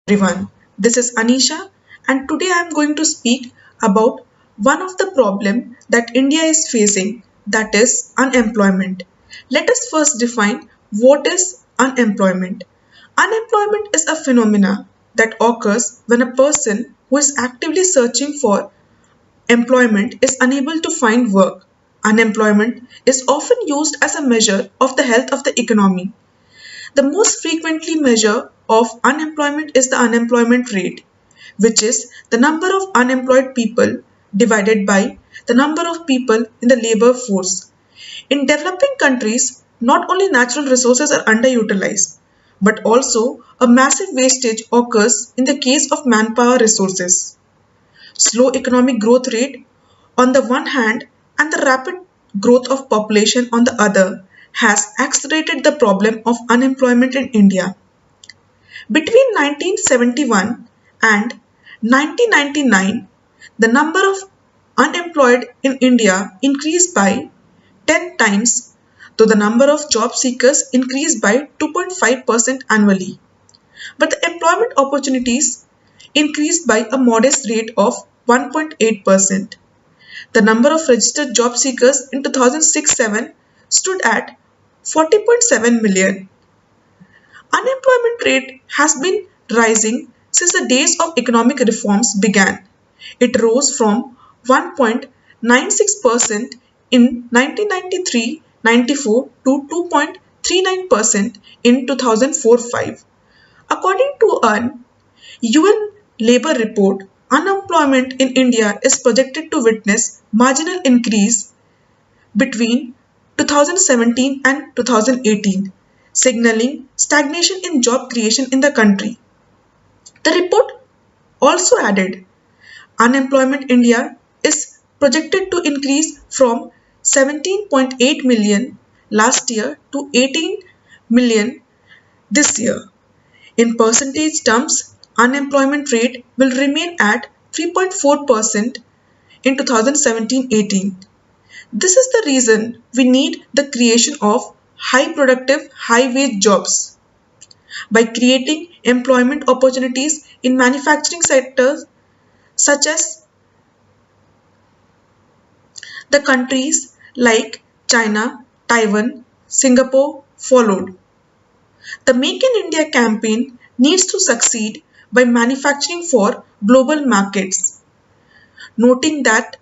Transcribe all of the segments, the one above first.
Everyone. This is Anisha and today I am going to speak about one of the problem that India is facing, that is unemployment. Let us first define what is unemployment. Unemployment is a phenomena that occurs when a person who is actively searching for employment is unable to find work. Unemployment is often used as a measure of the health of the economy. The most frequently measure of unemployment is the unemployment rate, which is the number of unemployed people divided by the number of people in the labor force. In developing countries, not only natural resources are underutilized, but also a massive wastage occurs in the case of manpower resources. Slow economic growth rate on the one hand and the rapid growth of population on the other has accelerated the problem of unemployment in India. Between 1971 and 1999, the number of unemployed in India increased by 10 times, though the number of job seekers increased by 2.5% annually. But the employment opportunities increased by a modest rate of 1.8%. The number of registered job seekers in 2006-7 stood at 40.7 million. Unemployment rate has been rising since the days of economic reforms began. It rose from 1.96% in 1993-94 to 2.39% in 2004-5. According to an UN labor report, unemployment in India is projected to witness marginal increase between 2017 and 2018, signaling stagnation in job creation in the country. The report also added unemployment in India is projected to increase from 17.8 million last year to 18 million this year. In percentage terms, unemployment rate will remain at 3.4% in 2017-18. This is the reason we need the creation of high productive, high wage jobs. By creating employment opportunities in manufacturing sectors such as the countries like China, Taiwan, Singapore followed. The Make in India campaign needs to succeed by manufacturing for global markets, noting that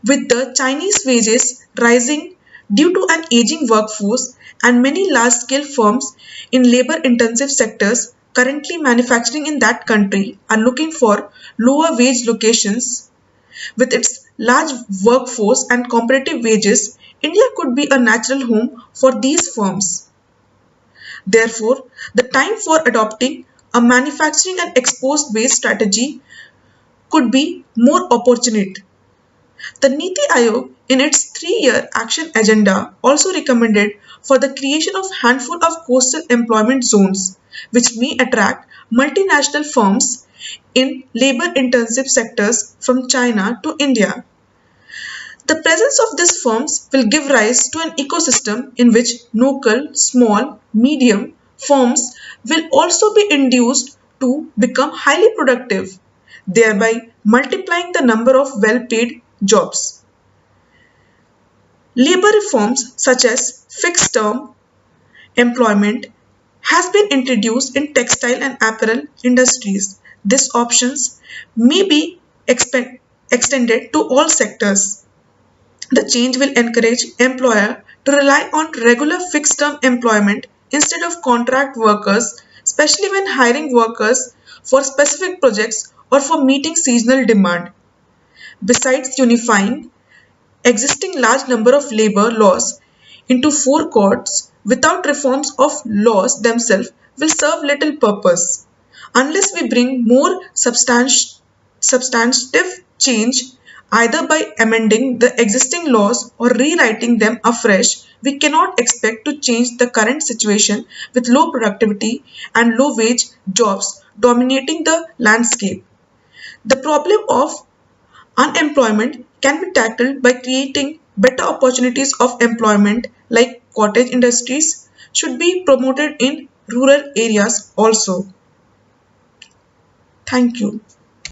with the Chinese wages rising due to an aging workforce and many large-scale firms in labor-intensive sectors currently manufacturing in that country are looking for lower wage locations. With its large workforce and competitive wages, India could be a natural home for these firms. Therefore, the time for adopting a manufacturing and export-based strategy could be more opportune. The Niti Aayog, in its 3-year action agenda, also recommended for the creation of handful of coastal employment zones, which may attract multinational firms in labor-intensive sectors from China to India. The presence of these firms will give rise to an ecosystem in which local, small, medium firms will also be induced to become highly productive, thereby multiplying the number of well-paid jobs. Labor reforms such as fixed term employment has been introduced in textile and apparel industries. These options may be extended to all sectors. The change will encourage employer to rely on regular fixed term employment instead of contract workers, especially when hiring workers for specific projects or for meeting seasonal demand. Besides unifying existing large number of labor laws into 4 codes without reforms of laws themselves will serve little purpose. Unless we bring more substantive change either by amending the existing laws or rewriting them afresh, we cannot expect to change the current situation with low productivity and low wage jobs dominating the landscape. The problem of unemployment can be tackled by creating better opportunities of employment like cottage industries should be promoted in rural areas also. Thank you.